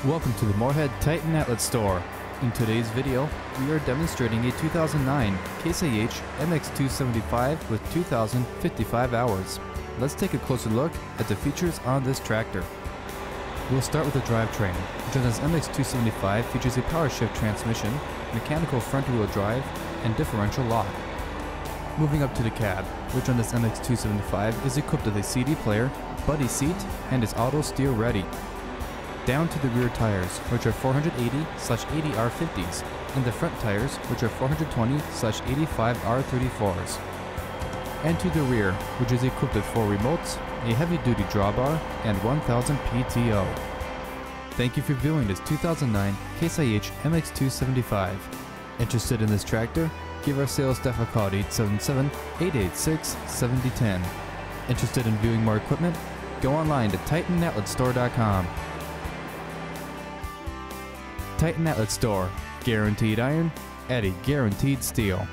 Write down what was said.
Welcome to the Moorhead-Outlet store. In today's video, we are demonstrating a 2009 Case IH MX275 with 2055 hours. Let's take a closer look at the features on this tractor. We'll start with the drivetrain, which on this MX275 features a power shift transmission, mechanical front-wheel drive, and differential lock. Moving up to the cab, which on this MX275 is equipped with a CD player, buddy seat, and is auto steer ready. Down to the rear tires, which are 480/80R50s, and the front tires, which are 420/85R34s. And to the rear, which is equipped with 4 remotes, a heavy-duty drawbar, and 1000 PTO. Thank you for viewing this 2009 Case IH MX275. Interested in this tractor? Give our sales staff a call at 877-886-7010. Interested in viewing more equipment? Go online to TitanOutletStore.com. Titan Outlet Store. Guaranteed iron at a guaranteed steel.